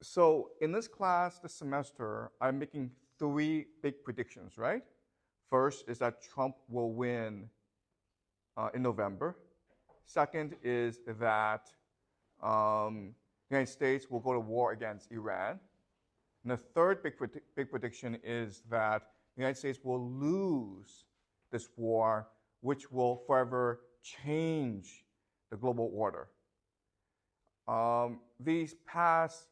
So in this class this semester, I'm making three big predictions, right? First is that Trump will win in November. Second is that the United States will go to war against Iran. And the third big prediction is that the United States will lose this war, which will forever change the global order. These past,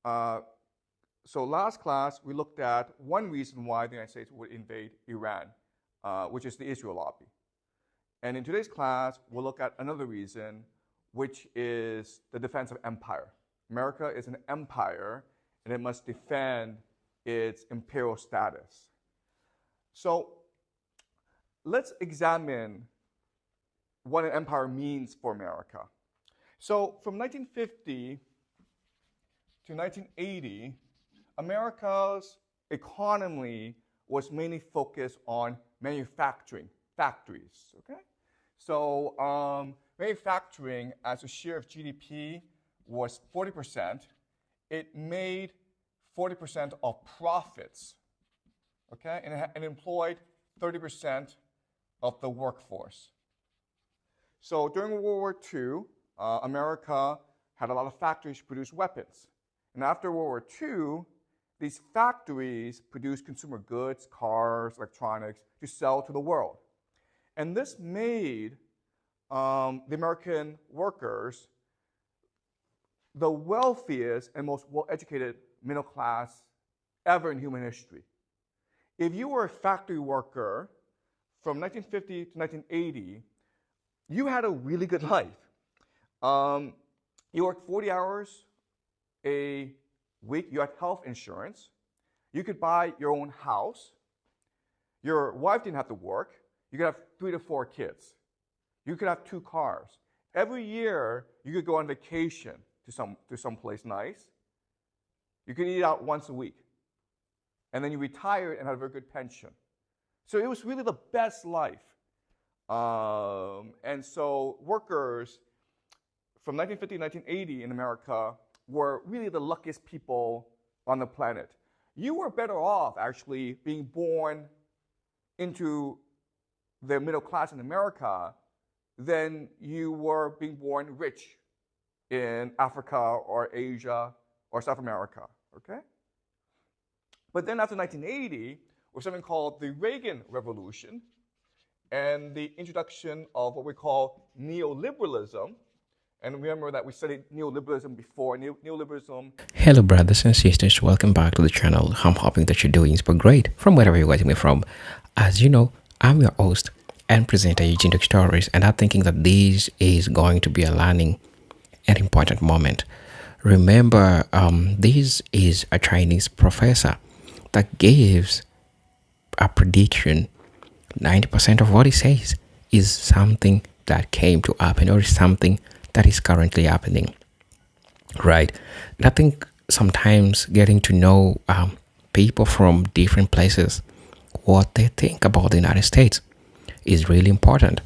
so last class, we looked at one reason why the United States would invade Iran, which is the Israel lobby. And in today's class, we'll look at another reason, which is the defense of empire. America is an empire, and it must defend its imperial status. So let's examine what an empire means for America. So from 1950 to 1980, America's economy was mainly focused on manufacturing, factories, okay? So manufacturing as a share of GDP was 40%. It made 40% of profits, okay? And it employed 30% of the workforce. So during World War II, America had a lot of factories to produce weapons. And after World War II, these factories produced consumer goods, cars, electronics, to sell to the world. And this made the American workers the wealthiest and most well-educated middle class ever in human history. If you were a factory worker from 1950 to 1980, you had a really good life. You worked 40 hours a week. You had health insurance. You could buy your own house. Your wife didn't have to work. You could have 3 to 4 kids. You could have 2 cars. Every year, you could go on vacation to some place nice. You could eat out once a week. And then you retired and had a very good pension. So it was really the best life. And so workers from 1950 to 1980 in America were really the luckiest people on the planet. You were better off actually being born into the middle class in America than you were being born rich in Africa or Asia or South America, okay? But then after 1980, was something called the Reagan Revolution and the introduction of what we call neoliberalism. And remember that we studied neoliberalism before. Neoliberalism. Hello brothers and sisters, welcome back to the channel. I'm hoping that you're doing super great from wherever you're watching me from. As you know, I'm your host and presenter Eugene Duke Stories, and I'm thinking that this is going to be a learning and important moment. Remember, this is a Chinese professor that gives a prediction. 90% of what he says is something that came to happen or is something that is currently happening, right? And I think sometimes getting to know people from different places, what they think about the United States is really important,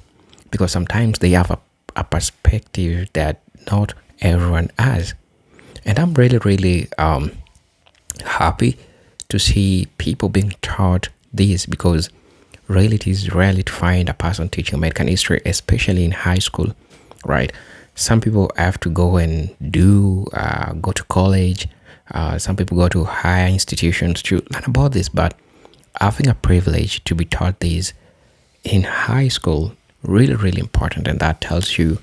because sometimes they have a perspective that not everyone has. And I'm really happy to see people being taught this, because really it is rarely to find a person teaching American history, especially in high school, right? Some people have to go and go to college. Some people go to higher institutions to learn about this, but having a privilege to be taught this in high school, really important. And that tells you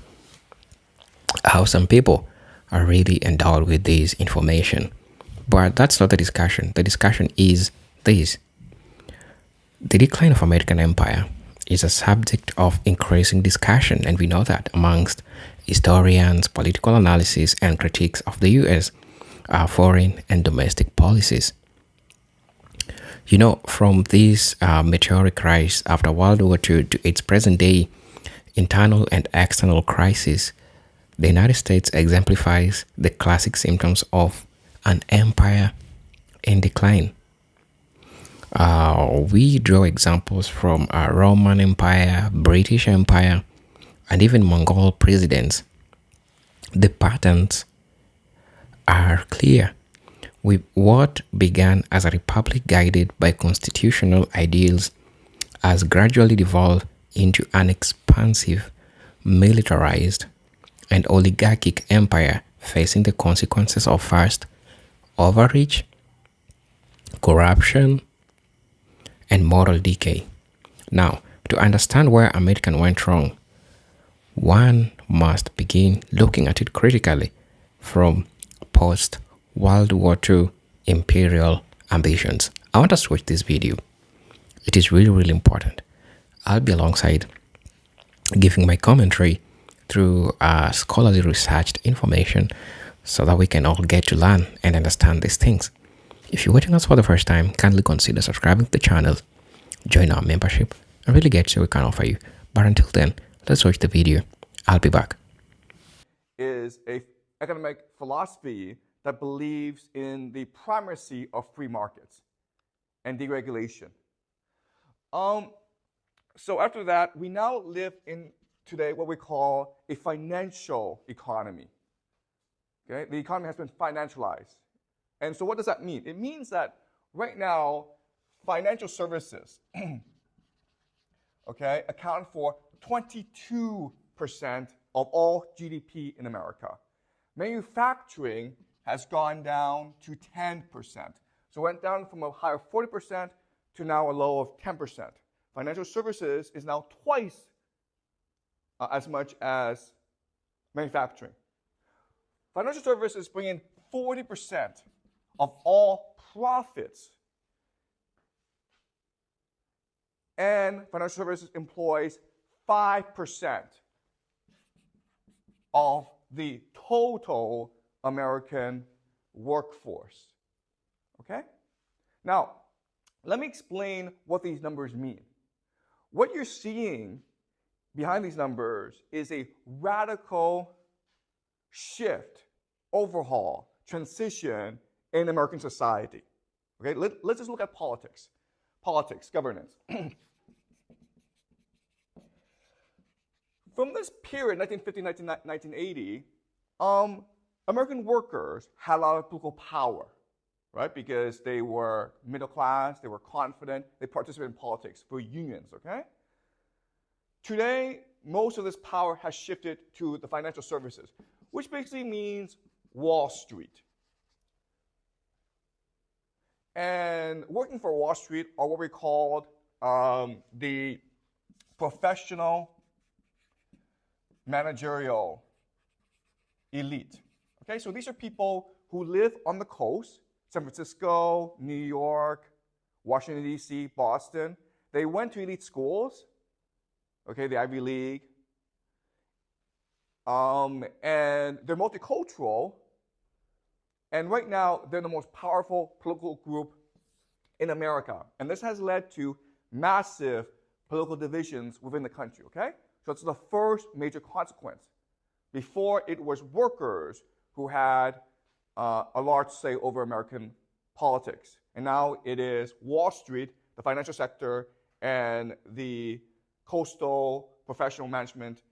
how some people are really endowed with this information. But that's not the discussion. The discussion is this. The decline of American empire is a subject of increasing discussion, and we know that amongst historians, political analysis, and critics of the U.S. Foreign and domestic policies. You know, from this meteoric rise after World War II to its present day internal and external crisis, the United States exemplifies the classic symptoms of an empire in decline. We draw examples from Roman Empire, British Empire, and even Mongol presidents. The patterns are clear. what began as a republic guided by constitutional ideals has gradually devolved into an expansive, militarized, and oligarchic empire facing the consequences of first overreach, corruption, and moral decay. Now, to understand where America went wrong, one must begin looking at it critically from post World War II imperial ambitions. I want to switch this video. It is really, really important. I'll be alongside giving my commentary through scholarly researched information so that we can all get to learn and understand these things. If you're watching us for the first time, kindly consider subscribing to the channel, join our membership, and really get to what we can offer you. But until then, let's watch the video. I'll be back. Is a economic philosophy that believes in the primacy of free markets and deregulation. So after that, we now live in today what we call a financial economy. Okay? The economy has been financialized. And so what does that mean? It means that right now, financial services okay, account for 22% of all GDP in America. Manufacturing has gone down to 10%. So it went down from a high of 40% to now a low of 10%. Financial services is now twice as much as manufacturing. Financial services bring in 40% of all profits. And financial services employs 5% of the total American workforce. Okay? Now, let me explain what these numbers mean. What you're seeing behind these numbers is a radical shift, overhaul, transition in American society. Okay, let's just look at politics. Politics, governance. From this period, 1950, 1980, American workers had a lot of political power, right? Because they were middle class, they were confident, they participated in politics for unions, okay? Today, most of this power has shifted to the financial services, which basically means Wall Street. And working for Wall Street are what we called the professional managerial elite. Okay, so these are people who live on the coast, San Francisco, New York, Washington, D.C., Boston. They went to elite schools, okay, the Ivy League, and they're multicultural, and right now they're the most powerful political group in America. And this has led to massive political divisions within the country, okay? So it's the first major consequence. Before, it was workers who had a large say over American politics. And now it is Wall Street, the financial sector, and the coastal professional management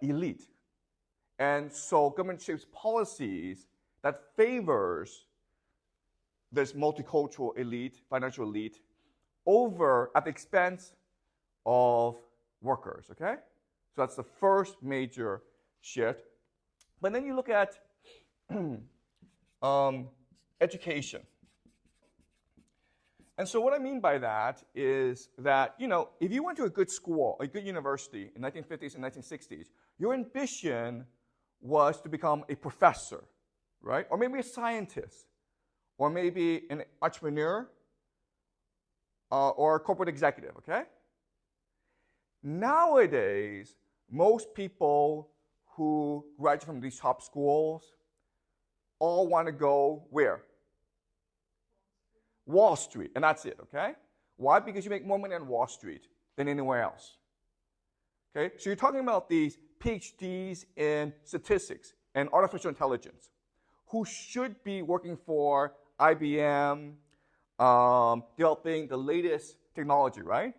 elite. And so government shapes policies that favors this multicultural elite, financial elite, over at the expense of workers, okay? So that's the first major shift. But then you look at education. And so what I mean by that is that, you know, if you went to a good school, a good university in the 1950s and 1960s, your ambition was to become a professor, right? Or maybe a scientist, or maybe an entrepreneur, or a corporate executive, okay? Nowadays, most people who graduate from these top schools all want to go where? Wall Street, and that's it, okay? Why? Because you make more money on Wall Street than anywhere else. Okay? So you're talking about these PhDs in statistics and artificial intelligence who should be working for IBM, developing the latest technology, right?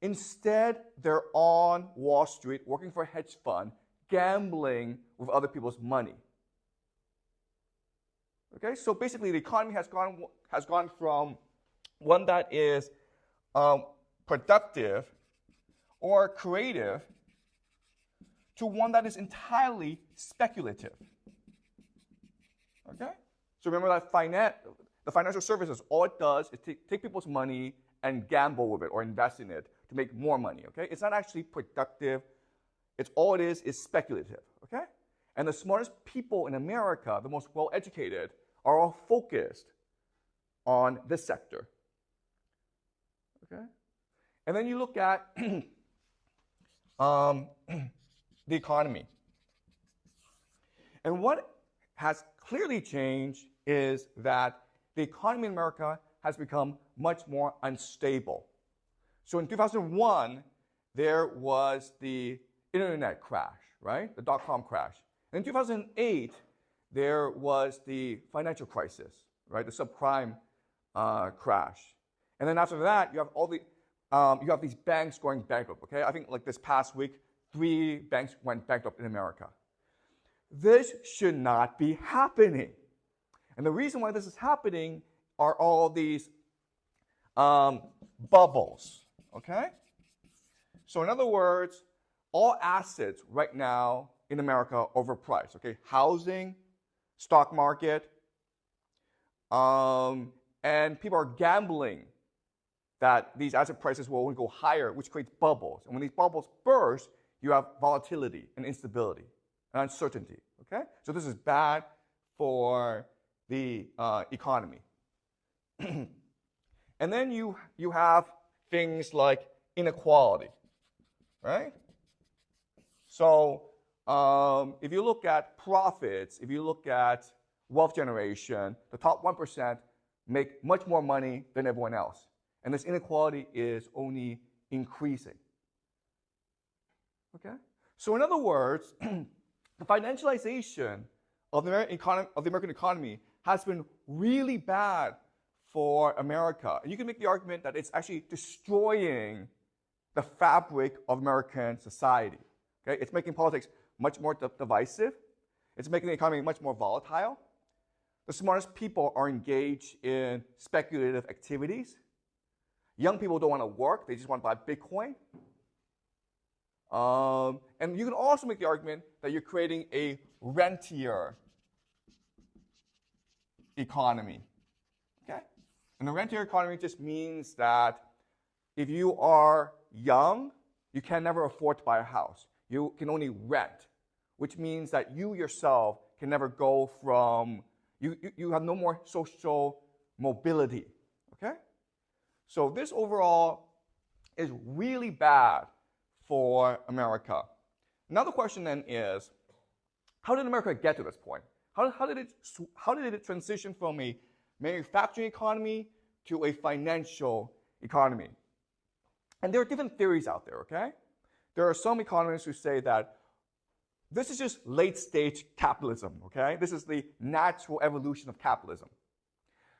Instead, they're on Wall Street working for a hedge fund, gambling with other people's money. Okay, so basically the economy has gone from one that is productive or creative to one that is entirely speculative. Okay, so remember that the financial services, all it does is take people's money and gamble with it or invest in it to make more money. Okay, it's not actually productive. It's all it is speculative. Okay, and the smartest people in America, the most well-educated, are all focused on this sector. Okay, and then you look at the economy, and what has clearly changed is that the economy in America has become much more unstable. So in 2001, there was the internet crash, right? The dot-com crash. And in 2008, there was the financial crisis, right? The subprime crash. And then after that, you have all the you have these banks going bankrupt. Okay, I think like this past week, 3 banks went bankrupt in America. This should not be happening. And the reason why this is happening are all these bubbles, okay? So in other words, all assets right now in America are overpriced, okay? Housing, stock market, and people are gambling that these asset prices will only go higher, which creates bubbles. And when these bubbles burst, you have volatility and instability and uncertainty, okay? So this is bad for the economy. And then you have things like inequality, right? So if you look at profits, if you look at wealth generation, the top 1% make much more money than everyone else. And this inequality is only increasing. Okay? So in other words, the financialization of the American economy has been really bad for America. And you can make the argument that it's actually destroying the fabric of American society. Okay? It's making politics much more divisive. It's making the economy much more volatile. The smartest people are engaged in speculative activities. Young people don't want to work. They just want to buy Bitcoin. And you can also make the argument that you're creating a rentier economy. Okay? And the rentier economy just means that if you are young, you can never afford to buy a house. You can only rent, which means that you yourself can never go from, you have no more social mobility. Okay? So this overall is really bad for America. Now the question then is, how did America get to this point? How did it transition from a manufacturing economy to a financial economy? And there are different theories out there, okay? There are some economists who say that this is just late-stage capitalism, okay? This is the natural evolution of capitalism.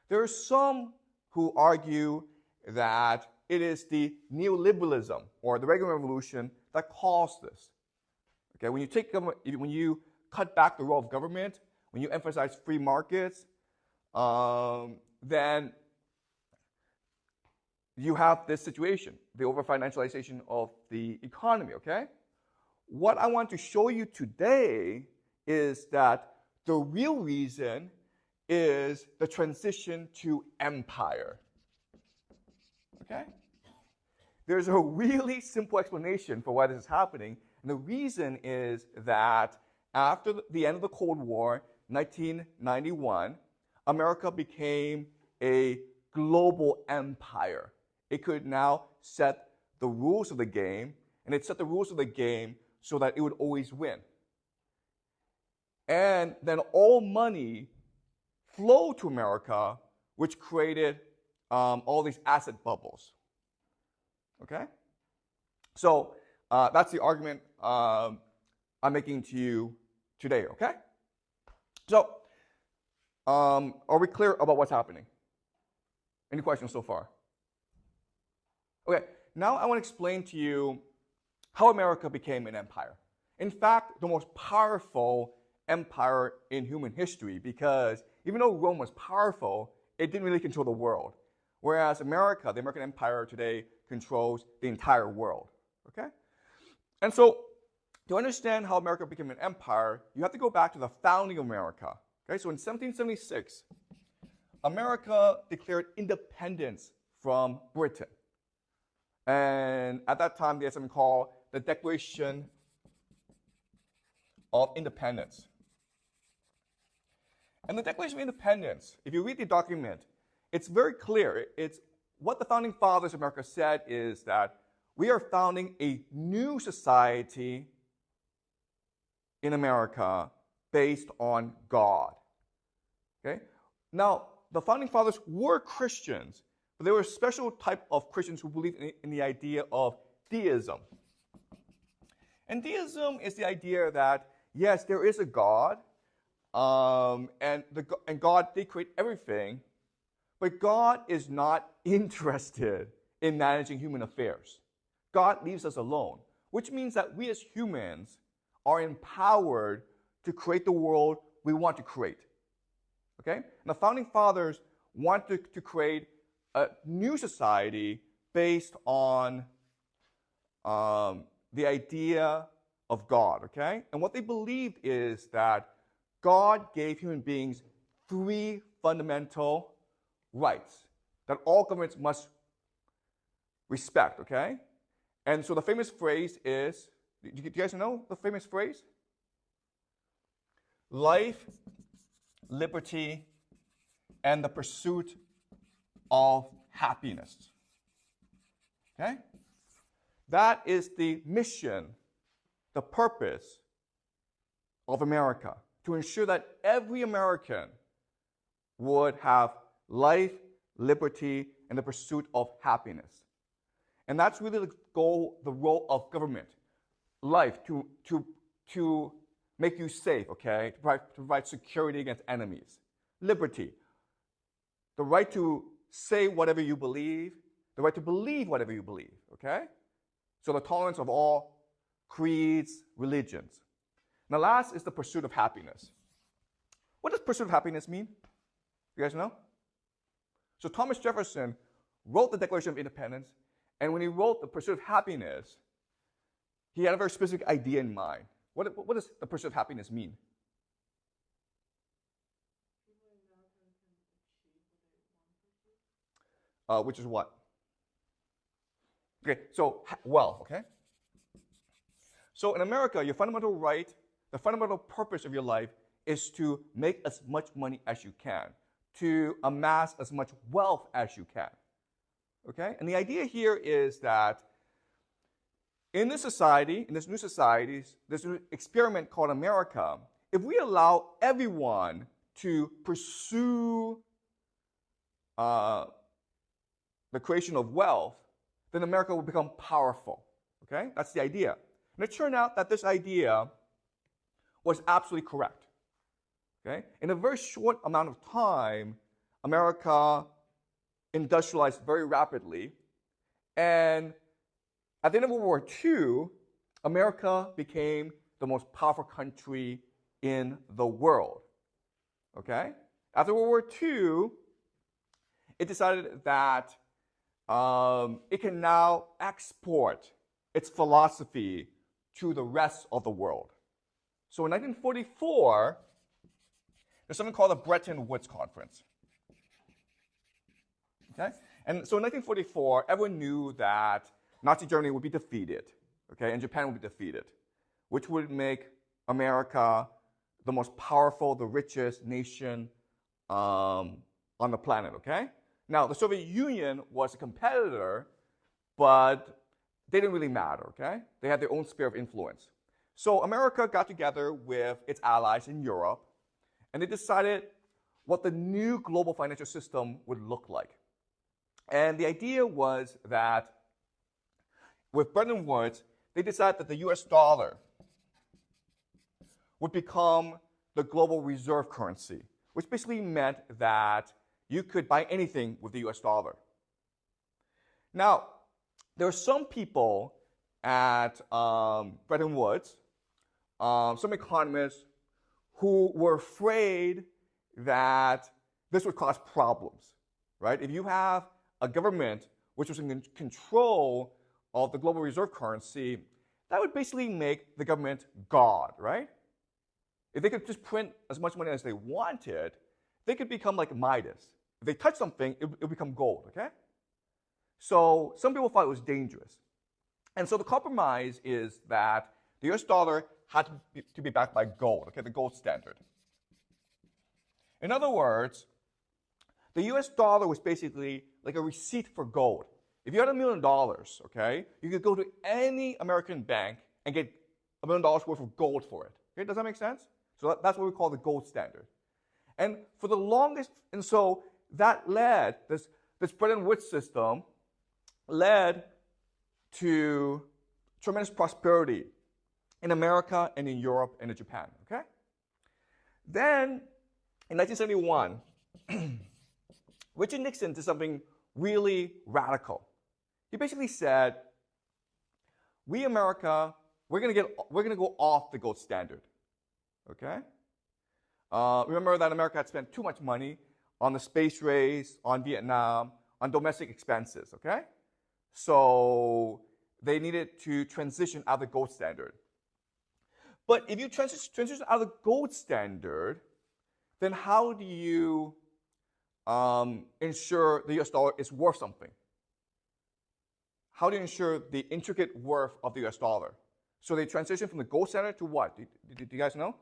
There are some who argue that it is the neoliberalism or the Reagan Revolution that caused this. Okay, when you cut back the role of government, when you emphasize free markets, then you have this situation, the over-financialization of the economy, okay? What I want to show you today is that the real reason is the transition to empire, okay? There's a really simple explanation for why this is happening, and the reason is that after the end of the Cold War, 1991, America became a global empire. It could now set the rules of the game, and it set the rules of the game so that it would always win. And then all money flowed to America, which created all these asset bubbles. Okay? So that's the argument I'm making to you today, okay? So are we clear about what's happening? Any questions so far? Okay, now I want to explain to you how America became an empire. In fact, the most powerful empire in human history, because even though Rome was powerful, it didn't really control the world. Whereas America, the American empire today, controls the entire world. Okay? And so, to understand how America became an empire, you have to go back to the founding of America. Okay? So in 1776, America declared independence from Britain. And at that time, they had something called the Declaration of Independence. And the Declaration of Independence, if you read the document, it's very clear. It's what the founding fathers of America said is that we are founding a new society in America based on God. Okay? Now, the founding fathers were Christians, but they were a special type of Christians who believed in the idea of deism. And deism is the idea that, yes, there is a God, and God did create everything, but God is not interested in managing human affairs. God leaves us alone, which means that we as humans are empowered to create the world we want to create. Okay? And the founding fathers wanted to create a new society based on the idea of God. Okay? And what they believed is that God gave human beings 3 fundamental rights that all governments must respect. Okay? And so the famous phrase is, do you guys know the famous phrase? Life, liberty, and the pursuit of happiness. Okay? That is the mission, the purpose of America, to ensure that every American would have life, liberty, and the pursuit of happiness. And that's really the goal, the role of government. Life, to make you safe, okay? To provide security against enemies. Liberty, the right to say whatever you believe, the right to believe whatever you believe, okay? So the tolerance of all creeds, religions. And the last is the pursuit of happiness. What does pursuit of happiness mean? You guys know? So Thomas Jefferson wrote the Declaration of Independence, and when he wrote the pursuit of happiness, he had a very specific idea in mind. What does the pursuit of happiness mean? Which is what? Okay, so wealth, okay? So in America, your fundamental right, the fundamental purpose of your life is to make as much money as you can, to amass as much wealth as you can. Okay? And the idea here is that in this society, in this new society, this new experiment called America, if we allow everyone to pursue the creation of wealth, then America will become powerful. Okay? That's the idea. And it turned out that this idea was absolutely correct. Okay? In a very short amount of time, America industrialized very rapidly. And at the end of World War II, America became the most powerful country in the world. Okay? After World War II, it decided that it can now export its philosophy to the rest of the world. So in 1944, there's something called the Bretton Woods Conference. Okay? And so in 1944, everyone knew that Nazi Germany would be defeated, okay, and Japan would be defeated, which would make America the most powerful, the richest nation on the planet, okay? Now, the Soviet Union was a competitor, but they didn't really matter, okay? They had their own sphere of influence. So America got together with its allies in Europe, and they decided what the new global financial system would look like. And the idea was that with Bretton Woods, they decided that the US dollar would become the global reserve currency, which basically meant that you could buy anything with the US dollar. Now, there were some people at Bretton Woods, some economists, who were afraid that this would cause problems, right? If you have a government which was in control of the global reserve currency, that would basically make the government God, right? If they could just print as much money as they wanted, they could become like Midas. If they touch something, it would become gold, okay? So some people thought it was dangerous. And so the compromise is that the US dollar had to be backed by gold, okay, the gold standard. In other words, the US dollar was basically like a receipt for gold. If you had $1 million, okay, you could go to any American bank and get $1 million worth of gold for it. Okay, does that make sense? So that's what we call the gold standard. And for the longest, and so that led, this Bretton Woods system led to tremendous prosperity in America and in Europe and in Japan, okay? Then, in 1971, Richard Nixon did something really radical. He basically said, we America, we're going to go off the gold standard, okay? Remember that America had spent too much money on the space race, on Vietnam, on domestic expenses, okay? So they needed to transition out of the gold standard. But if you transition out of the gold standard, then how do you ensure the US dollar is worth something? How do you ensure the intricate worth of the US dollar? So they transition from the gold standard to what? Do you guys know?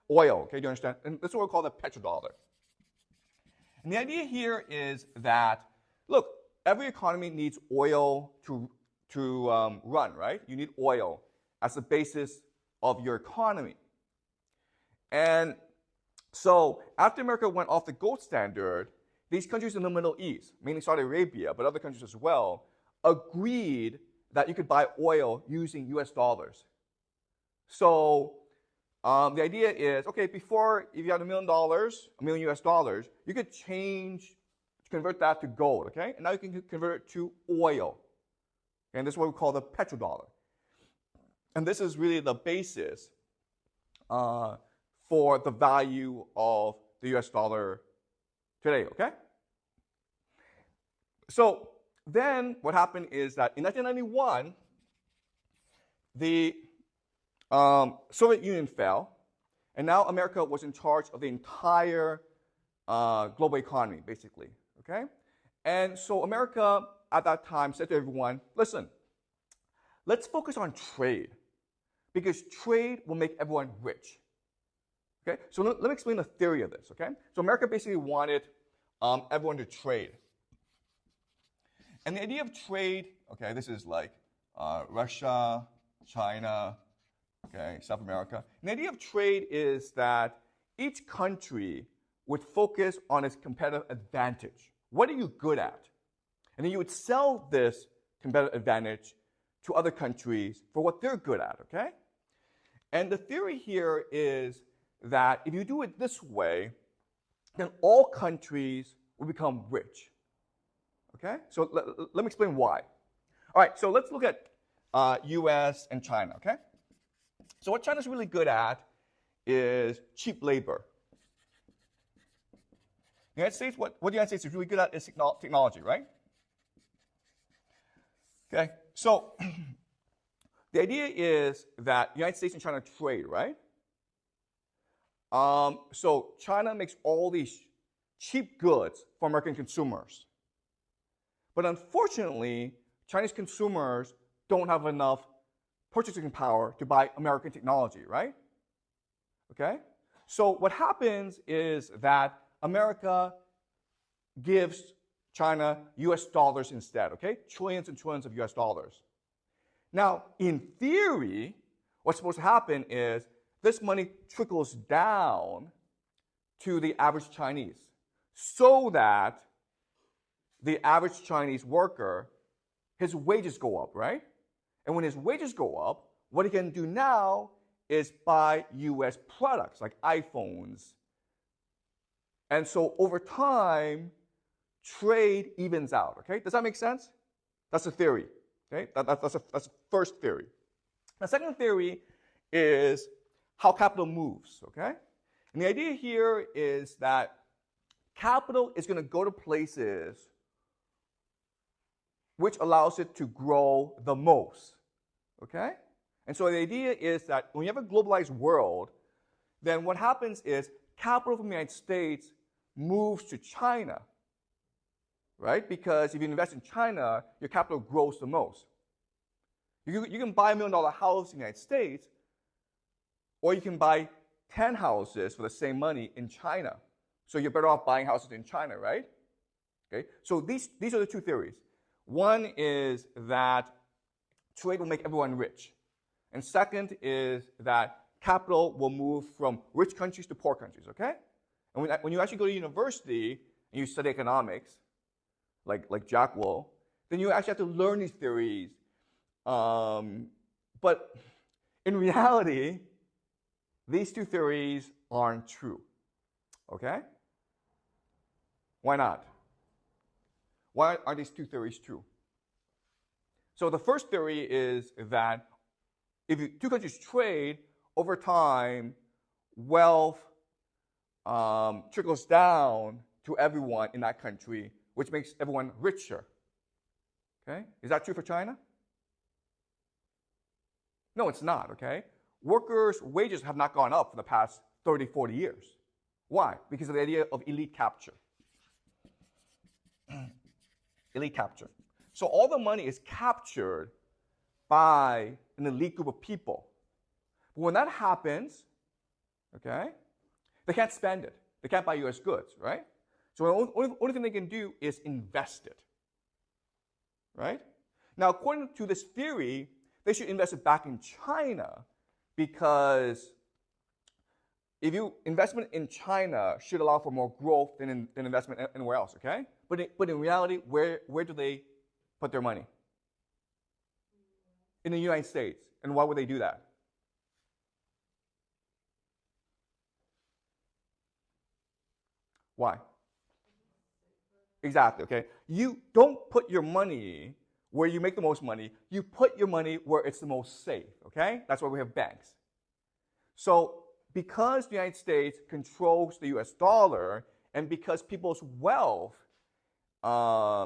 Oil, okay, do you understand? And this is what we call the petrodollar. And the idea here is that, look, every economy needs oil to run, right? You need oil as the basis of your economy. And so after America went off the gold standard, these countries in the Middle East, mainly Saudi Arabia, but other countries as well, agreed that you could buy oil using US dollars. So the idea is, okay, before, if you had $1 million US dollars, you could convert that to gold, okay? And now you can convert it to oil. And this is what we call the petrodollar. And this is really the basis for the value of the US dollar today, okay? So then what happened is that in 1991, the Soviet Union fell, and now America was in charge of the entire global economy, basically, okay? And so America at that time said to everyone, listen, let's focus on trade, because trade will make everyone rich. Okay? So let me explain the theory of this, okay? So America basically wanted everyone to trade. And the idea of trade, okay, this is like Russia, China, okay, South America. And the idea of trade is that each country would focus on its competitive advantage. What are you good at? And then you would sell this competitive advantage to other countries for what they're good at, okay? And the theory here is that if you do it this way, then all countries will become rich. Okay? So let me explain why. All right, so let's look at US and China, okay? So what China's really good at is cheap labor. The United States, what the United States is really good at is technology, right? Okay, so the idea is that the United States and China trade, right? So China makes all these cheap goods for American consumers. But unfortunately, Chinese consumers don't have enough purchasing power to buy American technology, right? Okay? So what happens is that America gives China US dollars instead, okay? Trillions and trillions of US dollars. Now, in theory, what's supposed to happen is this money trickles down to the average Chinese so that the average Chinese worker, his wages go up, right? And when his wages go up, what he can do now is buy US products like iPhones. And so over time, trade evens out, okay? Does that make sense? That's a theory, okay? That's the first theory. The second theory is how capital moves, okay? And the idea here is that capital is going to go to places which allows it to grow the most. Okay? And so the idea is that when you have a globalized world, then what happens is capital from the United States moves to China, right? Because if you invest in China, your capital grows the most. You can buy $1 million house in the United States, or you can buy 10 houses for the same money in China. So you're better off buying houses in China, right? Okay. So these are the two theories. One is that trade will make everyone rich. And second is that capital will move from rich countries to poor countries, okay? And when you actually go to university and you study economics, like Jack will, then you actually have to learn these theories. But in reality, these two theories aren't true, okay? Why not? Why are these two theories true? So the first theory is that if two countries trade, over time, wealth trickles down to everyone in that country, which makes everyone richer. Okay? Is that true for China? No, it's not, okay? Workers' wages have not gone up for the past 30, 40 years. Why? Because of the idea of elite capture. Elite capture. So all the money is captured by an elite group of people. But when that happens, okay, they can't spend it. They can't buy US goods, right? So the only thing they can do is invest it, right? Now, according to this theory, they should invest it back in China because investment in China should allow for more growth than investment anywhere else, okay? But in reality, where do they put their money? In the United States. And why would they do that? Why? Exactly, okay? You don't put your money where you make the most money. You put your money where it's the most safe, okay? That's why we have banks. So because the United States controls the US dollar, and because people's wealth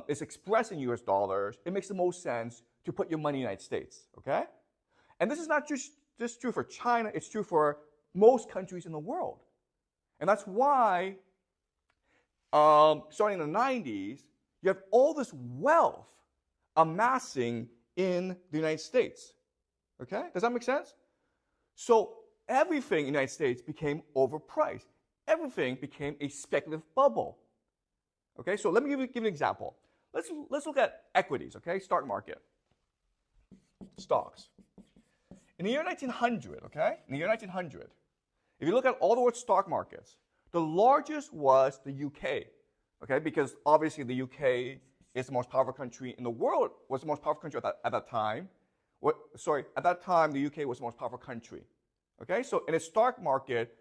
is expressed in US dollars, it makes the most sense to put your money in the United States, okay? And this is not just true for China, it's true for most countries in the world. And that's why, starting in the 90s, you have all this wealth amassing in the United States, okay? Does that make sense? So everything in the United States became overpriced. Everything became a speculative bubble. Okay, so let me give you an example. Let's look at equities, okay? Stock market. Stocks. In the year 1900, okay? In the year 1900, if you look at all the world's stock markets, the largest was the UK, okay? Because obviously the UK is the most powerful country in the world, was the most powerful country at that time. At that time, the UK was the most powerful country. Okay, so in its stock market,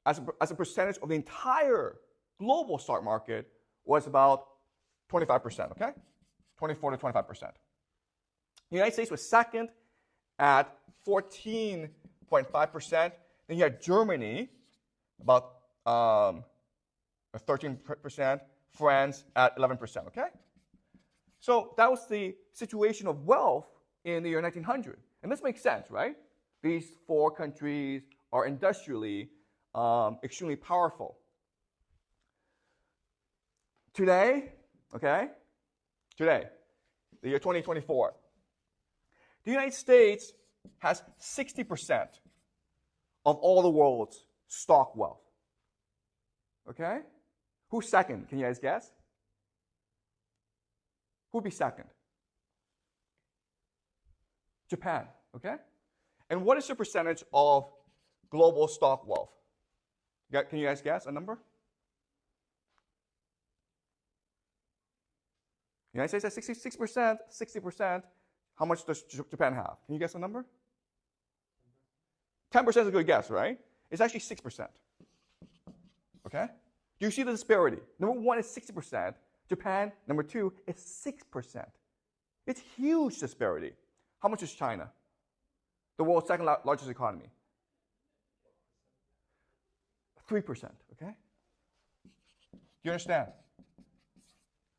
as a percentage of the entire global stock market, was about 25%, okay? 24 to 25%. The United States was second at 14.5%. Then you had Germany, about 13%, France at 11%, okay? So that was the situation of wealth in the year 1900. And this makes sense, right? These four countries are industrially extremely powerful. Today, okay? Today, the year 2024, the United States has 60% of all the world's stock wealth. Okay? Who's second? Can you guys guess? Who'd be second? Japan, okay? And what is the percentage of global stock wealth? Can you guys guess a number? The United States has 66%, 60%. How much does Japan have? Can you guess a number? 10% is a good guess, right? It's actually 6%. Okay? Do you see the disparity? Number one is 60%. Japan, number two, is 6%. It's huge disparity. How much is China? The world's second largest economy. 3%, okay? Do you understand?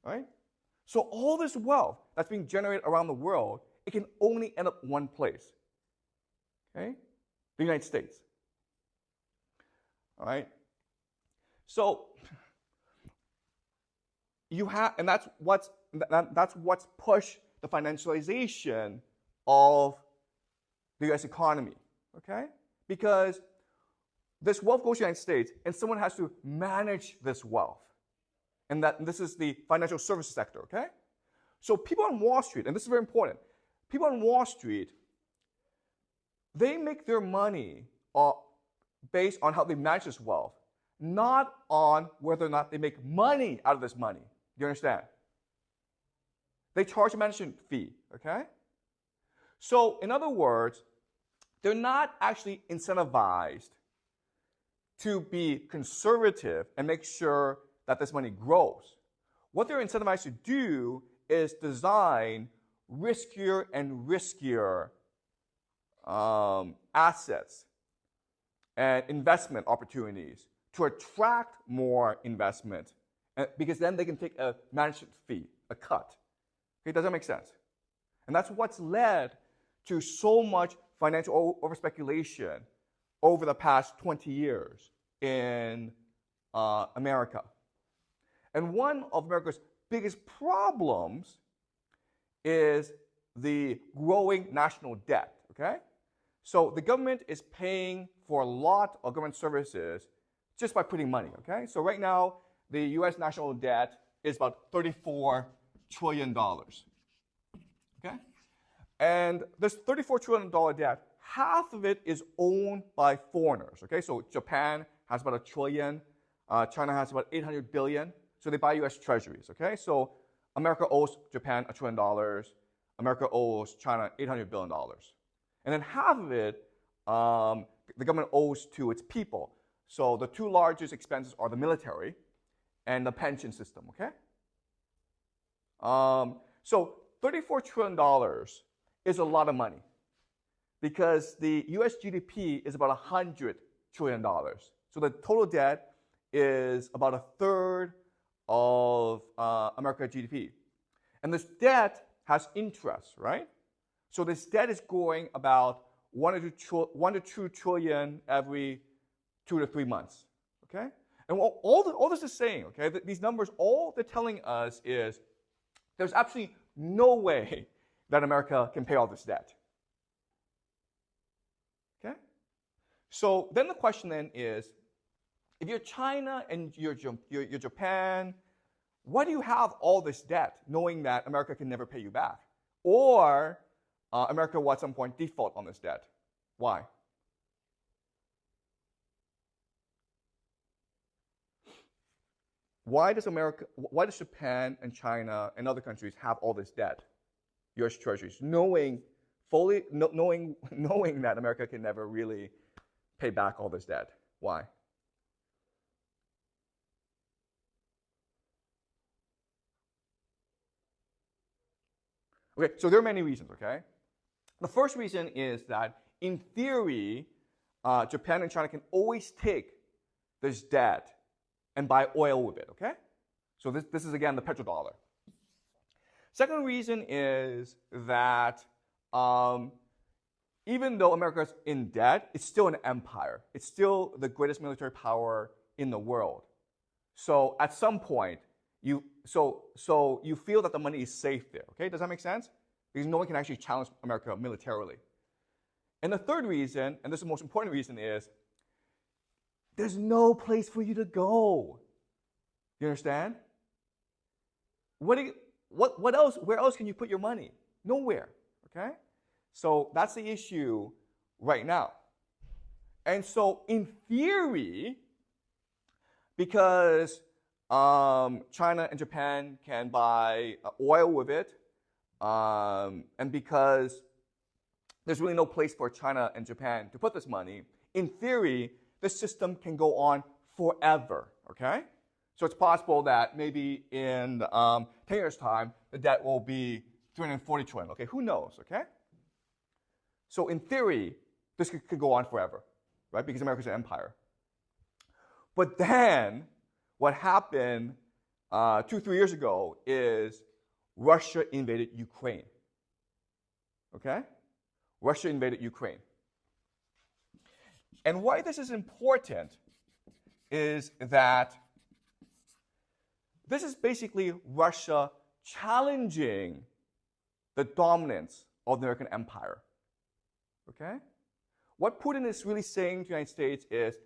Right? So all this wealth that's being generated around the world, it can only end up one place, okay? The United States. All right? So you have, and that's what's pushed the financialization of the U.S. economy, okay? Because this wealth goes to the United States, and someone has to manage this wealth. And this is the financial services sector, okay? So people on Wall Street, and this is very important, people on Wall Street, they make their money based on how they manage this wealth, not on whether or not they make money out of this money. Do you understand? They charge a management fee, okay? So in other words, they're not actually incentivized to be conservative and make sure that this money grows. What they're incentivized to do is design riskier and riskier assets and investment opportunities to attract more investment, because then they can take a management fee, a cut. Okay, does that make sense? And that's what's led to so much financial over-speculation over the past 20 years in America. And one of America's biggest problems is the growing national debt, okay? So the government is paying for a lot of government services just by putting money, okay? So right now, the U.S. national debt is about $34 trillion, okay? And this $34 trillion debt, half of it is owned by foreigners, okay? So Japan has about $1 trillion, China has about $800 billion, so they buy U.S. treasuries, okay? So America owes Japan $1 trillion, America owes China $800 billion. And then half of it, the government owes to its people. So the two largest expenses are the military and the pension system, okay? So $34 trillion is a lot of money because the US GDP is about $100 trillion. So the total debt is about a third of America's GDP. And this debt has interest, right? So this debt is growing about 1 to 2 trillion every 2 to 3 months, okay? And all this is saying, okay, these numbers, all they're telling us is there's absolutely no way that America can pay all this debt, okay? So then the question then is, if you're China and you're Japan, why do you have all this debt knowing that America can never pay you back? Or America will at some point default on this debt. Why? Why does Japan and China and other countries have all this debt, U.S. treasuries, knowing that America can never really pay back all this debt? Why? Okay, so there are many reasons, okay? The first reason is that, in theory, Japan and China can always take this debt and buy oil with it, okay? So this is, again, the petrodollar. Second reason is that even though America is in debt, it's still an empire. It's still the greatest military power in the world. So at some point, you feel that the money is safe there, okay? Does that make sense? Because no one can actually challenge America militarily. And the third reason, and this is the most important reason, is there's no place for you to go. You understand? What else? Where else can you put your money? Nowhere, okay? So that's the issue right now. And so in theory, because China and Japan can buy oil with it, and because there's really no place for China and Japan to put this money, in theory, this system can go on forever, okay? So it's possible that maybe in 10 years' time, the debt will be 340 trillion, okay? Who knows, okay? So in theory, this could go on forever, right? Because America's an empire. But then what happened 2-3 years ago is Russia invaded Ukraine. Okay? Russia invaded Ukraine. And why this is important is that this is basically Russia challenging the dominance of the American empire. Okay? What Putin is really saying to the United States is,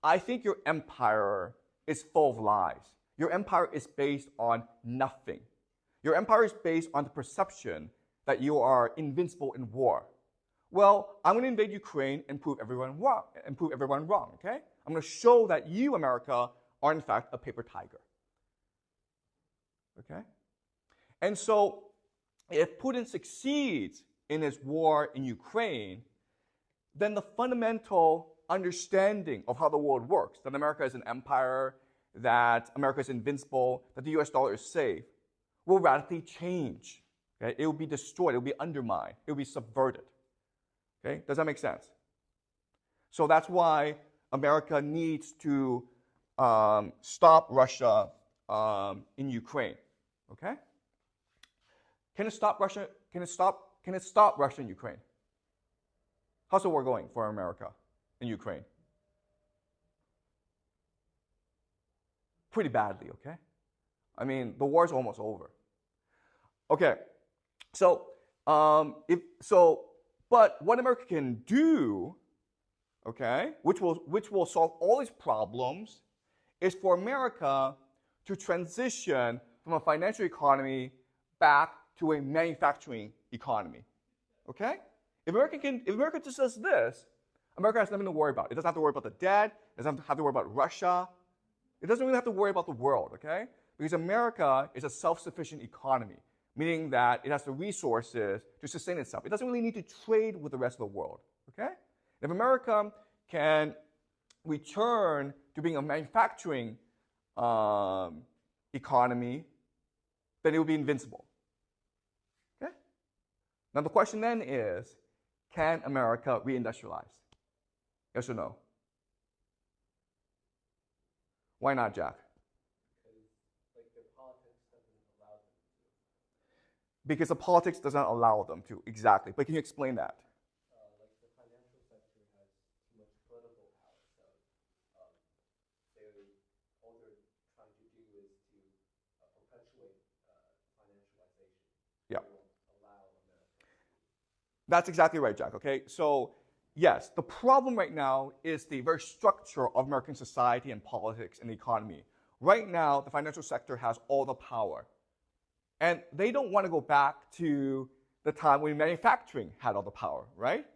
I think your empire is full of lies. Your empire is based on nothing. Your empire is based on the perception that you are invincible in war. Well, I'm going to invade Ukraine and prove everyone wrong, okay? I'm going to show that you, America, are in fact a paper tiger. Okay? And so, if Putin succeeds in his war in Ukraine, then the fundamental understanding of how the world works, that America is an empire, that America is invincible, that the US dollar is safe, will radically change. Okay? It will be destroyed, it will be undermined, it will be subverted. Okay? Does that make sense? So that's why America needs to stop Russia in Ukraine. Okay? Can it stop Russia? Can it stop Russia in Ukraine? How's the war going for America in Ukraine? Pretty badly, okay? I mean, the war's almost over. Okay, so but what America can do, okay, which will solve all these problems, is for America to transition from a financial economy back to a manufacturing economy. Okay? If America just does this, America has nothing to worry about. It doesn't have to worry about the debt. It doesn't have to worry about Russia. It doesn't really have to worry about the world, okay? Because America is a self-sufficient economy, meaning that it has the resources to sustain itself. It doesn't really need to trade with the rest of the world, okay? If America can return to being a manufacturing economy, then it will be invincible. Okay? Now the question then is, can America re-industrialize? Yes or no? Why not, Jack? Because the politics doesn't allow them to, exactly. But can you explain that? Like the financial sector has too much political power, so all they're trying to do is to perpetuate financialization. Yeah. They won't allow America. That's exactly right, Jack, okay? So, yes, the problem right now is the very structure of American society and politics and the economy. Right now, the financial sector has all the power. And they don't want to go back to the time when manufacturing had all the power, right?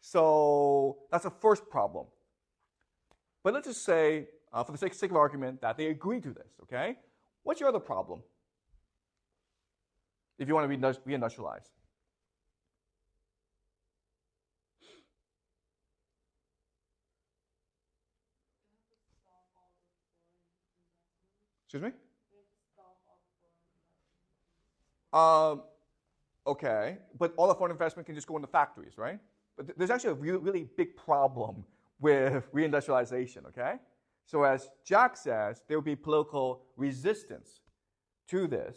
So that's the first problem. But let's just say, for the sake of argument, that they agree to this, okay? What's your other problem if you want to re-industrialize? Excuse me? Okay, but all the foreign investment can just go into factories, right? But there's actually a really big problem with reindustrialization, okay? So as Jack says, there will be political resistance to this,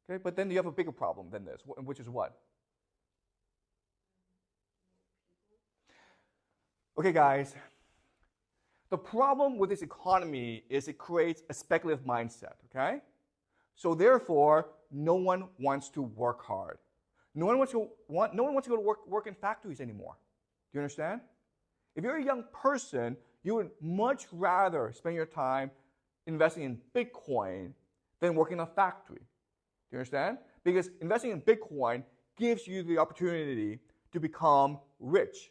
okay? But then you have a bigger problem than this, which is what? Okay, guys, the problem with this economy is it creates a speculative mindset, okay? So therefore, no one wants to work hard. No one wants to go to work in factories anymore. Do you understand? If you're a young person, you would much rather spend your time investing in Bitcoin than working in a factory. Do you understand? Because investing in Bitcoin gives you the opportunity to become rich.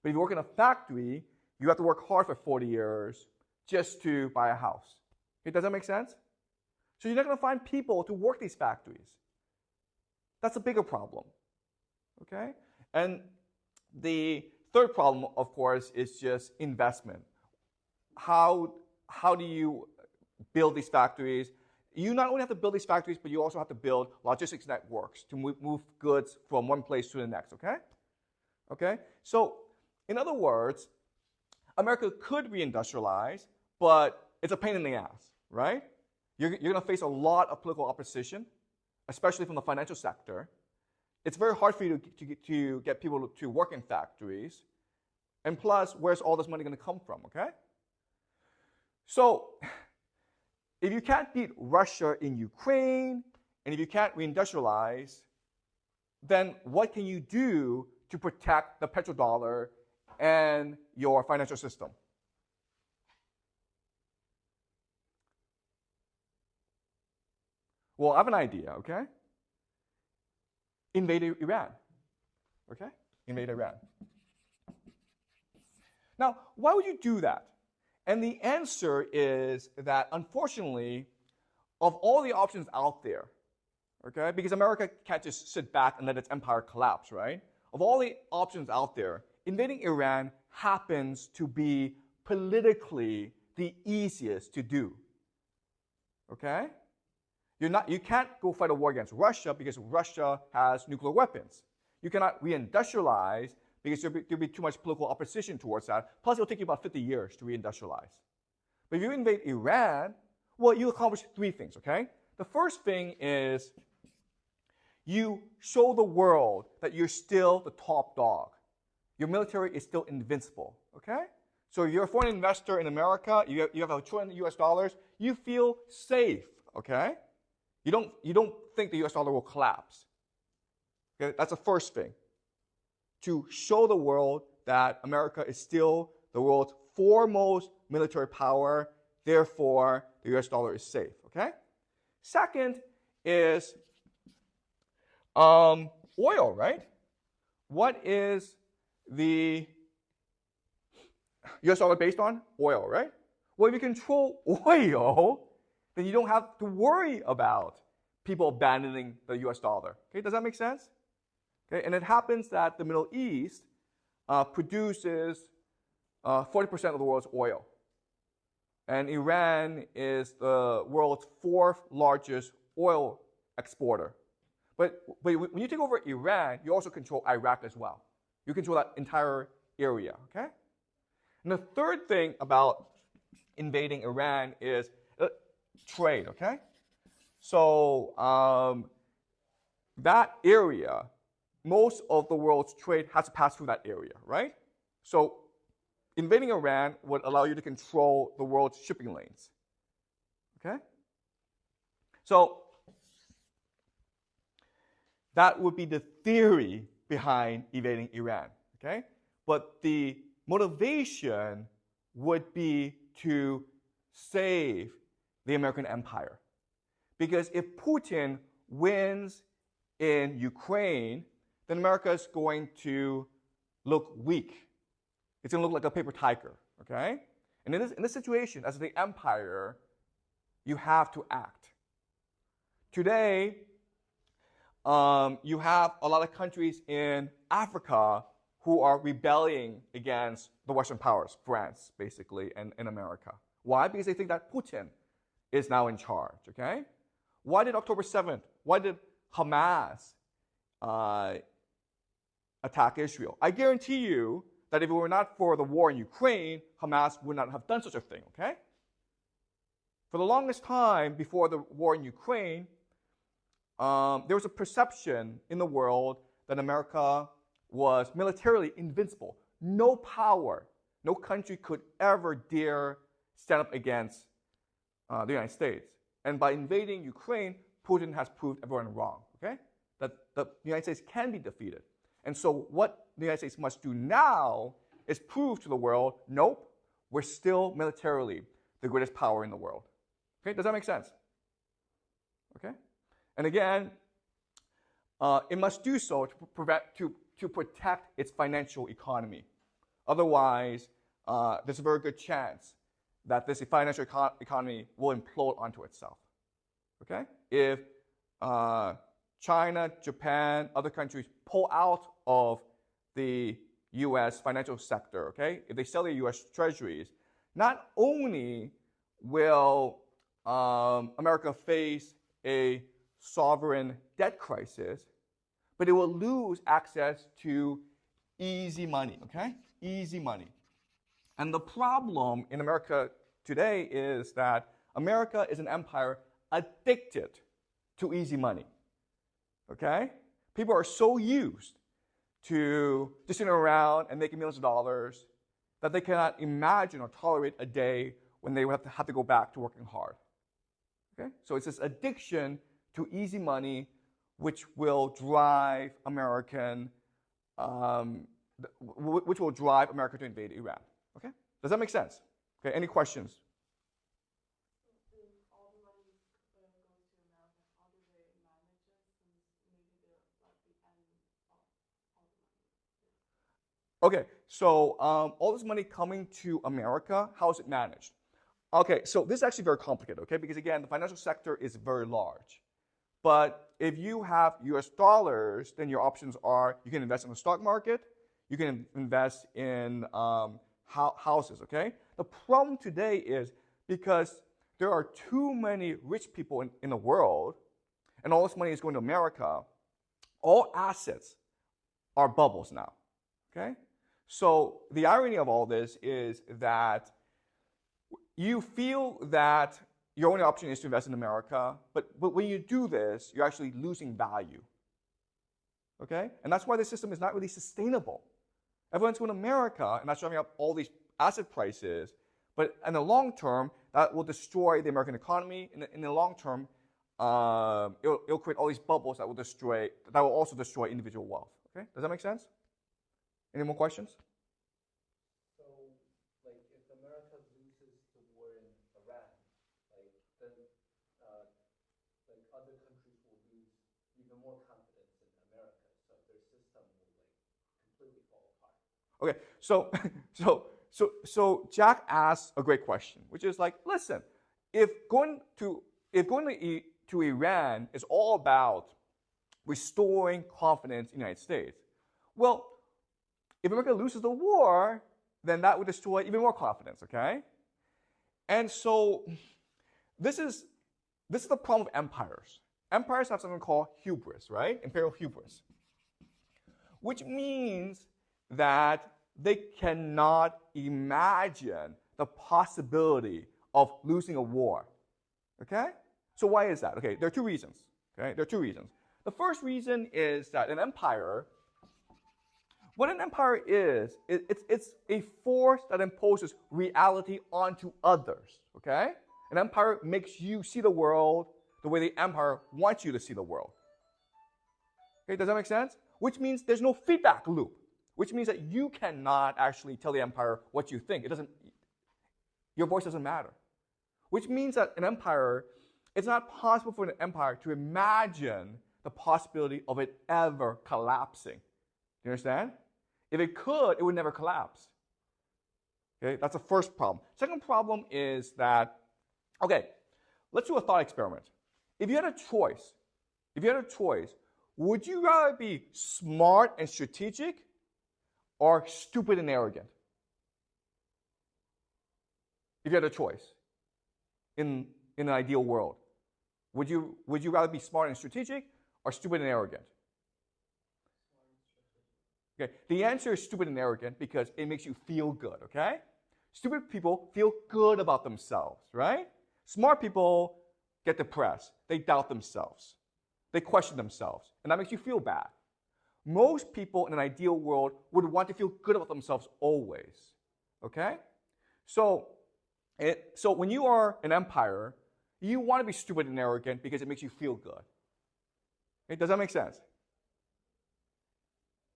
But if you work in a factory, you have to work hard for 40 years just to buy a house. Okay, does that make sense? So you're not going to find people to work these factories. That's a bigger problem, okay? And the third problem, of course, is just investment. How do you build these factories? You not only have to build these factories, but you also have to build logistics networks to move goods from one place to the next, okay? Okay? So, in other words, America could reindustrialize, but it's a pain in the ass, right? You're going to face a lot of political opposition, especially from the financial sector. It's very hard for you to get people to work in factories. And plus, where's all this money going to come from, okay? So, if you can't beat Russia in Ukraine, and if you can't reindustrialize, then what can you do to protect the petrodollar and your financial system? Well, I have an idea, okay? Invade Iran, okay? Invade Iran. Now, why would you do that? And the answer is that, unfortunately, of all the options out there, okay, because America can't just sit back and let its empire collapse, right? Of all the options out there, invading Iran happens to be politically the easiest to do, okay? You can't go fight a war against Russia because Russia has nuclear weapons. You cannot reindustrialize because there'll be too much political opposition towards that. Plus, it'll take you about 50 years to reindustrialize. But if you invade Iran, well, you accomplish three things, okay? The first thing is you show the world that you're still the top dog. Your military is still invincible, okay? So if you're a foreign investor in America, you have $1 trillion US, you feel safe, okay? You don't think the US dollar will collapse. Okay? That's the first thing. To show the world that America is still the world's foremost military power, therefore the US dollar is safe, okay? Second is oil, right? What is the US dollar based on? Oil, right? Well, if you control oil, then you don't have to worry about people abandoning the US dollar. Okay, does that make sense? Okay, and it happens that the Middle East produces 40% of the world's oil. And Iran is the world's fourth largest oil exporter. But when you take over Iran, you also control Iraq as well. You control that entire area, okay? And the third thing about invading Iran is trade, okay? So that area, most of the world's trade has to pass through that area, right? So invading Iran would allow you to control the world's shipping lanes, okay? So that would be the theory behind invading Iran, okay? But the motivation would be to save the American empire. Because if Putin wins in Ukraine, then America is going to look weak. It's going to look like a paper tiger, okay? And in this situation, as the empire, you have to act. Today, you have a lot of countries in Africa who are rebelling against the Western powers, France, basically, and America. Why? Because they think that Putin is now in charge, okay? Why did October 7th, why did Hamas attack Israel? I guarantee you that if it were not for the war in Ukraine, Hamas would not have done such a thing, okay? For the longest time before the war in Ukraine, there was a perception in the world that America was militarily invincible. No power, no country could ever dare stand up against the United States. And by invading Ukraine, Putin has proved everyone wrong, okay? That the United States can be defeated. And so what the United States must do now is prove to the world, nope, we're still militarily the greatest power in the world. Okay, does that make sense? Okay? And again, it must do so to protect its financial economy. Otherwise, there's a very good chance that this financial economy will implode onto itself. Okay? If China, Japan, other countries pull out of the U.S. financial sector, okay? If they sell their U.S. treasuries, not only will America face a sovereign debt crisis, but it will lose access to easy money, okay? Easy money. And the problem in America today is that America is an empire addicted to easy money. Okay? People are so used to just sitting around and making millions of dollars that they cannot imagine or tolerate a day when they would have to go back to working hard. Okay? So it's this addiction to easy money which will drive America to invade Iran. Okay? Does that make sense? Okay, any questions? Okay, so all this money coming to America, how is it managed? Okay, so this is actually very complicated, okay? Because again, the financial sector is very large. But if you have US dollars, then your options are you can invest in the stock market, you can invest in houses, okay? The problem today is because there are too many rich people in the world, and all this money is going to America, all assets are bubbles now, okay? So the irony of all this is that you feel that your only option is to invest in America, but when you do this, you're actually losing value, okay? And that's why the system is not really sustainable. Everyone's going to America, and that's driving up all these asset prices, but in the long term, that will destroy the American economy. In the long term, it'll create all these bubbles that will also destroy individual wealth, okay? Does that make sense? Any more questions? So, like, if America loses the war in Iran, like, then, like, other countries will lose even more confidence in America, so their system will, like, completely fall apart. Okay, so Jack asked a great question, which is like, listen, if going to Iran is all about restoring confidence in the United States, well, if America loses the war, then that would destroy even more confidence, okay? And so this is the problem of empires. Empires have something called hubris, right? Imperial hubris, which means that they cannot imagine the possibility of losing a war, okay? So why is that? Okay, there are two reasons, okay? There are two reasons. The first reason is that what an empire is, it's a force that imposes reality onto others, okay? An empire makes you see the world the way the empire wants you to see the world. Okay, does that make sense? Which means there's no feedback loop, which means that you cannot actually tell the empire what you think. Your voice doesn't matter. Which means that an empire, it's not possible for an empire to imagine the possibility of it ever collapsing. Do you understand? If it could, it would never collapse. Okay, that's the first problem. Second problem is that, okay, let's do a thought experiment. If you had a choice, would you rather be smart and strategic or stupid and arrogant? If you had a choice in an ideal world, would you rather be smart and strategic or stupid and arrogant? Okay, the answer is stupid and arrogant because it makes you feel good, okay? Stupid people feel good about themselves, right? Smart people get depressed. They doubt themselves. They question themselves, and that makes you feel bad. Most people in an ideal world would want to feel good about themselves always, okay? So when you are an empire, you want to be stupid and arrogant because it makes you feel good. Okay, does that make sense?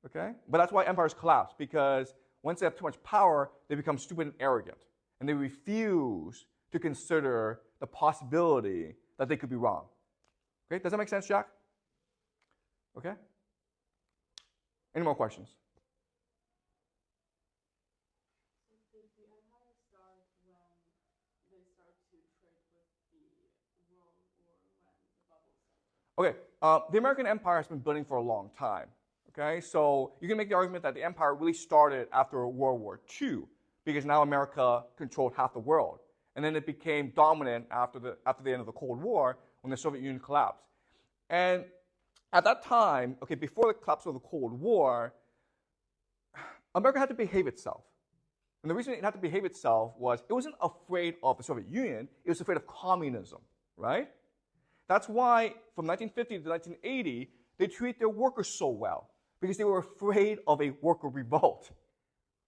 Okay? But that's why empires collapse, because once they have too much power, they become stupid and arrogant. And they refuse to consider the possibility that they could be wrong. Okay? Does that make sense, Jack? Okay? Any more questions? Did the empire start when they start to trade with the world or when the bubble started? Okay, the American empire has been building for a long time. Okay, so you can make the argument that the empire really started after World War II, because now America controlled half the world. And then it became dominant after the end of the Cold War when the Soviet Union collapsed. And at that time, okay, before the collapse of the Cold War, America had to behave itself. And the reason it had to behave itself was it wasn't afraid of the Soviet Union, it was afraid of communism, right? That's why from 1950 to 1980, they treated their workers so well, because they were afraid of a worker revolt,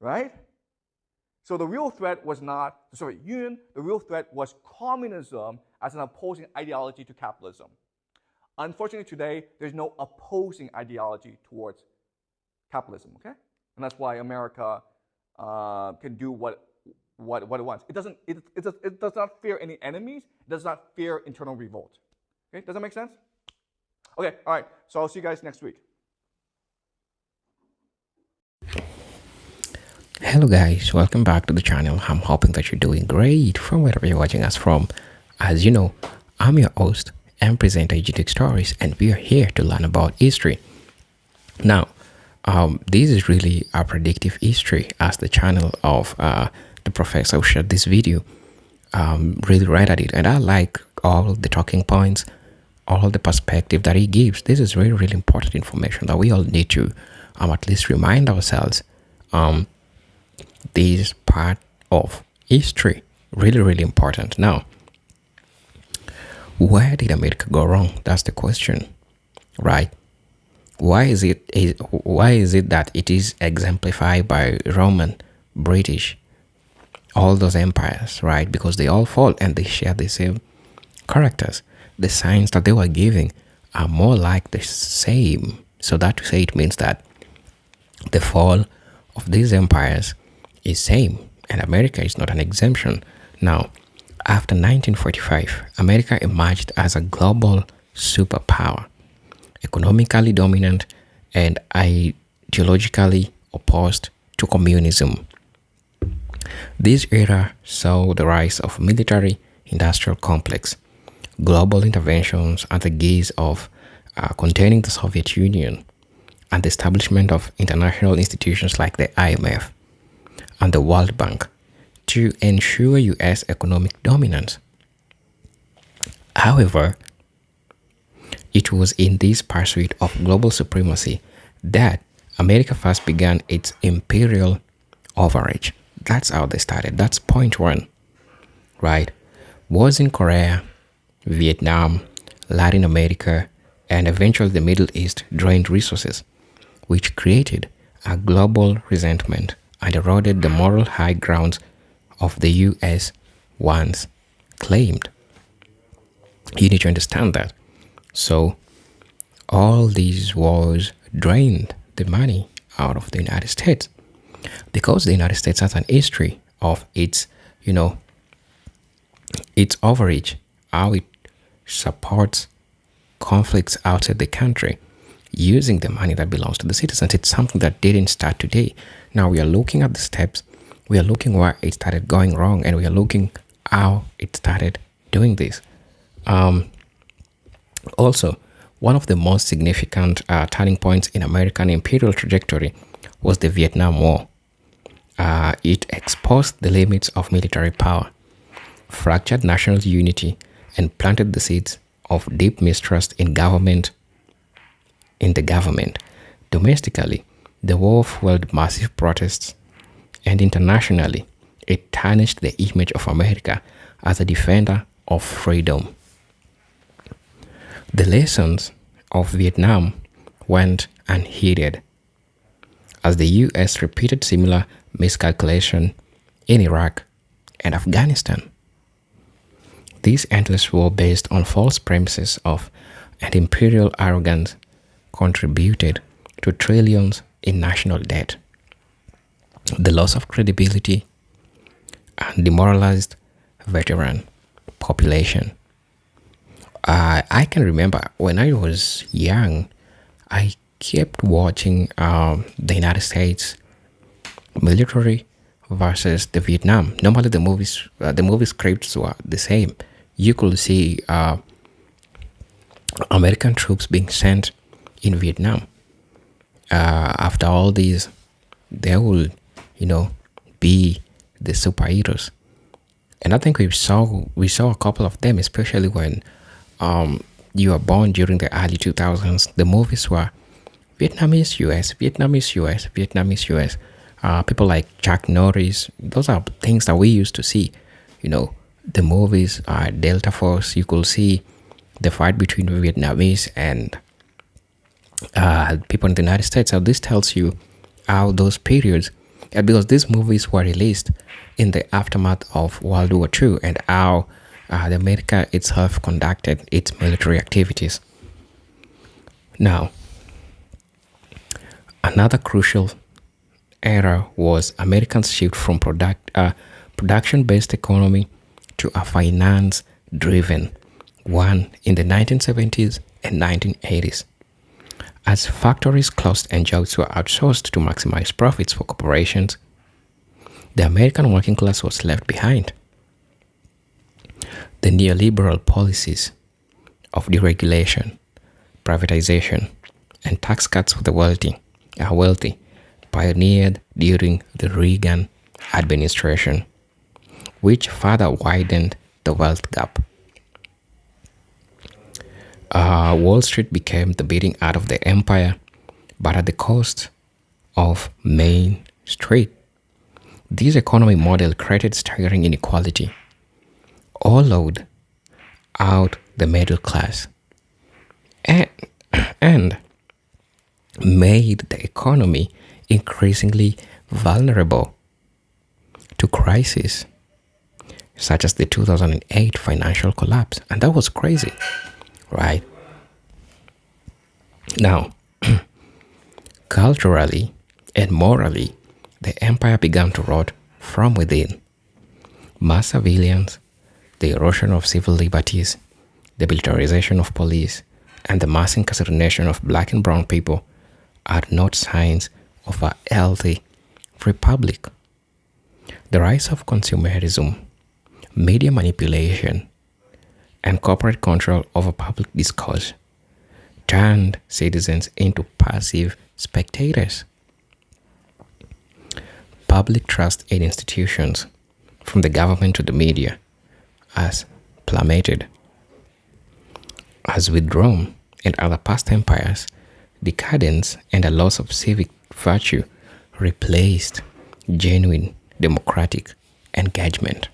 right? So the real threat was not the Soviet Union, the real threat was communism as an opposing ideology to capitalism. Unfortunately today, there's no opposing ideology towards capitalism, okay? And that's why America can do what it wants. It does not fear any enemies, it does not fear internal revolt. Okay, does that make sense? Okay, all right, so I'll see you guys next week. Hello guys, welcome back to the channel. I'm hoping that you're doing great from wherever you're watching us from. As you know, I'm your host and presenter Geopolitical Stories, and we are here to learn about history. Now, this is really a predictive history, as the channel of the professor who shared this video really read at it, and I like all the talking points, all the perspective that he gives. This is really, really important information that we all need to at least remind ourselves. This part of history, really, really important. Now, where did America go wrong? That's the question, right? Why is it that it is exemplified by Roman, British, all those empires, right? Because they all fall and they share the same characters. The signs that they were giving are more like the same. So that to say, it means that the fall of these empires is same, and America is not an exemption. Now, after 1945, America emerged as a global superpower, economically dominant and ideologically opposed to communism. This era saw the rise of military-industrial complex, global interventions at the gaze of containing the Soviet Union, and the establishment of international institutions like the IMF and the World Bank to ensure U.S. economic dominance. However, it was in this pursuit of global supremacy that America first began its imperial overreach. That's how they started. That's point one, right? Wars in Korea, Vietnam, Latin America, and eventually the Middle East drained resources, which created a global resentment and eroded the moral high grounds of the U.S. once claimed. You need to understand that. So all these wars drained the money out of the United States, because the United States has an history of its overreach, how it supports conflicts outside the country using the money that belongs to the citizens. It's something that didn't start today. Now we are looking at the steps, we are looking where it started going wrong, and we are looking how it started doing this. Also, one of the most significant turning points in American imperial trajectory was the Vietnam War. It exposed the limits of military power, fractured national unity, and planted the seeds of deep mistrust in the government. Domestically, the war fueled massive protests, and internationally, it tarnished the image of America as a defender of freedom. The lessons of Vietnam went unheeded, as the U.S. repeated similar miscalculation in Iraq and Afghanistan. This endless war, based on false premises and imperial arrogance, contributed to trillions in national debt, the loss of credibility, and demoralized veteran population. I can remember when I was young, I kept watching the United States military versus the Vietnam. Normally, the movie scripts were the same. You could see American troops being sent in Vietnam. After all these, they will, be the superheroes. And I think we saw a couple of them, especially when you were born during the early 2000s. The movies were Vietnamese US, Vietnamese US, Vietnamese US. People like Chuck Norris. Those are things that we used to see. You know, the movies, Delta Force. You could see the fight between the Vietnamese and people in the United States. So this tells you how those periods, because these movies were released in the aftermath of World War II, and how the America itself conducted its military activities. Now, another crucial era was Americans' shift from production-based economy to a finance-driven one in the 1970s and 1980s. As factories closed and jobs were outsourced to maximize profits for corporations, the American working class was left behind. The neoliberal policies of deregulation, privatization, and tax cuts for the wealthy pioneered during the Reagan administration, which further widened the wealth gap. Wall Street became the beating heart of the empire, but at the cost of Main Street. This economy model created staggering inequality, hollowed out the middle class, and made the economy increasingly vulnerable to crises such as the 2008 financial collapse. And that was crazy, right? Now, culturally and morally, the empire began to rot from within. Mass surveillance, the erosion of civil liberties, the militarization of police, and the mass incarceration of black and brown people are not signs of a healthy republic. The rise of consumerism, media manipulation, and corporate control over public discourse turned citizens into passive spectators. Public trust in institutions, from the government to the media, has plummeted. As with Rome and other past empires, decadence and a loss of civic virtue replaced genuine democratic engagement.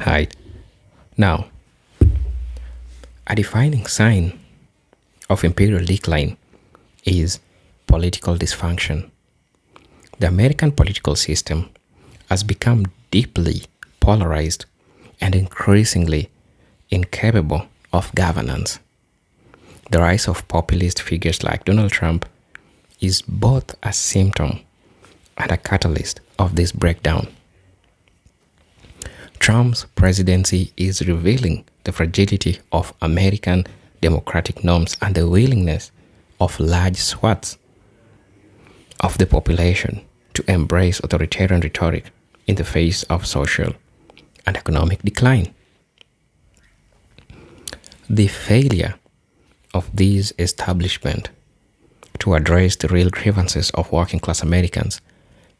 Right. Now, a defining sign of imperial decline is political dysfunction. The American political system has become deeply polarized and increasingly incapable of governance. The rise of populist figures like Donald Trump is both a symptom and a catalyst of this breakdown. Trump's presidency is revealing the fragility of American democratic norms and the willingness of large swaths of the population to embrace authoritarian rhetoric in the face of social and economic decline. The failure of this establishment to address the real grievances of working class Americans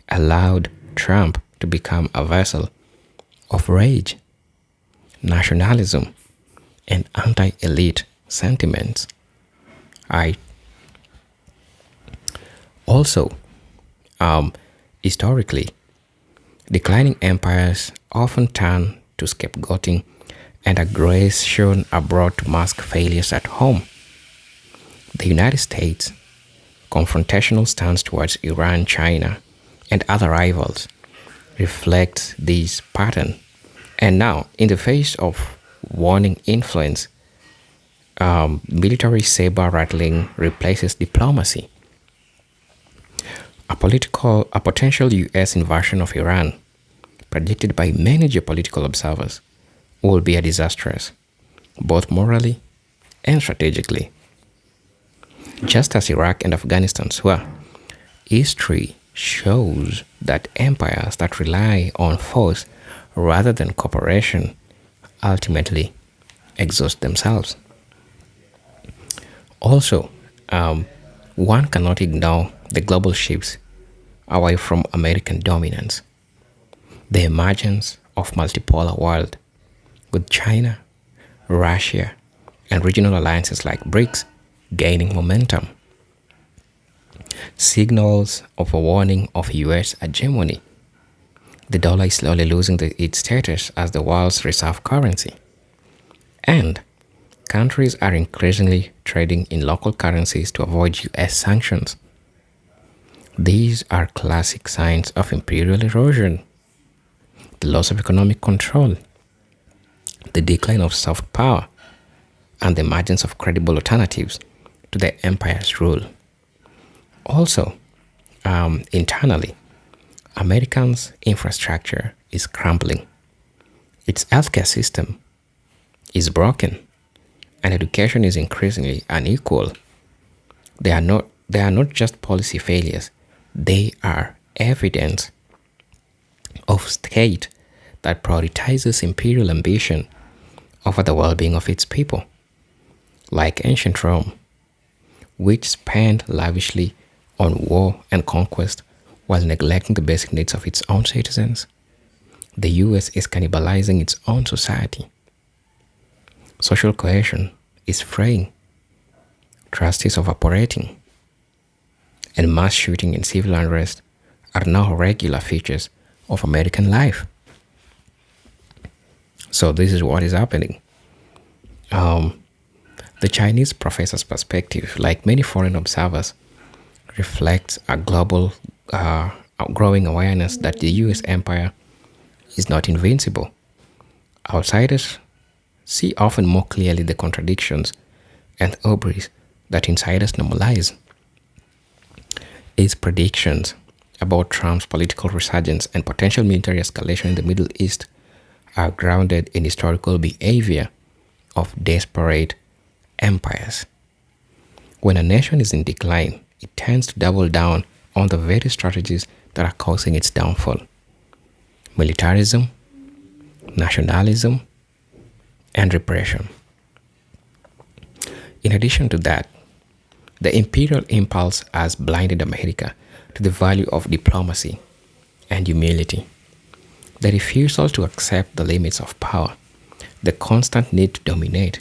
allowed Trump to become a vessel of rage, nationalism, and anti-elite sentiments. Also, historically, declining empires often turn to scapegoating and aggression abroad to mask failures at home. The United States' confrontational stance towards Iran, China, and other rivals reflects this pattern. And now, in the face of warning influence, military saber rattling replaces diplomacy. A potential U.S. invasion of Iran, predicted by many geopolitical observers, will be a disastrous, both morally and strategically. Just as Iraq and Afghanistan were, history shows that empires that rely on force rather than cooperation ultimately exhaust themselves. Also, one cannot ignore the global shifts away from American dominance. The emergence of multipolar world with China, Russia, and regional alliances like BRICS gaining momentum. Signals of a warning of US hegemony. The dollar is slowly losing its status as the world's reserve currency. And countries are increasingly trading in local currencies to avoid US sanctions. These are classic signs of imperial erosion, the loss of economic control, the decline of soft power, and the emergence of credible alternatives to the empire's rule. Also, internally, Americans' infrastructure is crumbling. Its healthcare system is broken, and education is increasingly unequal. They are not just policy failures, they are evidence of state that prioritizes imperial ambition over the well-being of its people. Like ancient Rome, which spent lavishly on war and conquest while neglecting the basic needs of its own citizens. The US is cannibalizing its own society. Social cohesion is fraying, trust is evaporating, and mass shooting and civil unrest are now regular features of American life. So this is what is happening. The Chinese professor's perspective, like many foreign observers, reflects a global growing awareness that the US empire is not invincible. Outsiders see often more clearly the contradictions and hubris that insiders normalize. Its predictions about Trump's political resurgence and potential military escalation in the Middle East are grounded in historical behavior of desperate empires. When a nation is in decline, it tends to double down on the very strategies that are causing its downfall: militarism, nationalism, and repression. In addition to that, the imperial impulse has blinded America to the value of diplomacy and humility. The refusal to accept the limits of power, the constant need to dominate,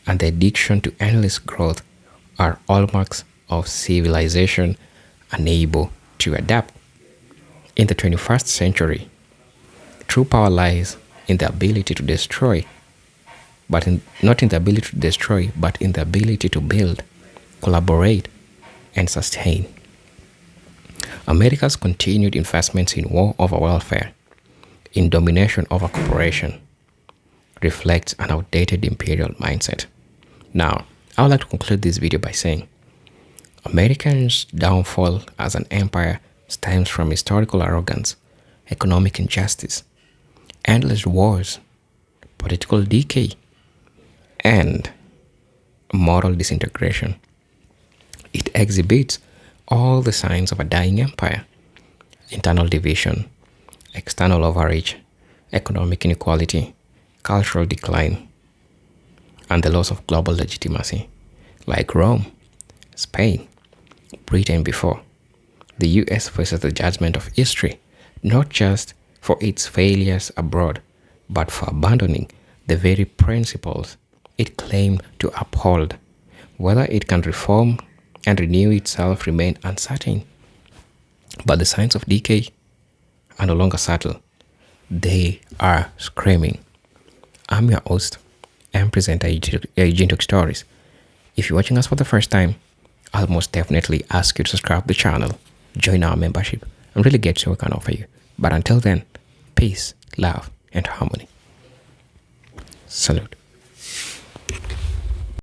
and the addiction to endless growth are hallmarks of civilization unable to adapt. In the 21st century, true power lies in the ability to destroy, not in the ability to destroy, but in the ability to build, collaborate, and sustain. America's continued investments in war over welfare, in domination over cooperation, reflects an outdated imperial mindset. Now, I would like to conclude this video by saying, America's downfall as an empire stems from historical arrogance, economic injustice, endless wars, political decay, and moral disintegration. It exhibits all the signs of a dying empire: internal division, external overreach, economic inequality, cultural decline, and the loss of global legitimacy. Like Rome, Spain, Britain before, the US faces the judgment of history, not just for its failures abroad, but for abandoning the very principles it claimed to uphold. Whether it can reform and renew itself remain uncertain. But the signs of decay are no longer subtle. They are screaming. I'm your host and presenter, Eugene Talk Stories. If you're watching us for the first time, I'll most definitely ask you to subscribe to the channel, join our membership, and really get to what we can offer you. But until then, peace, love, and harmony. Salute.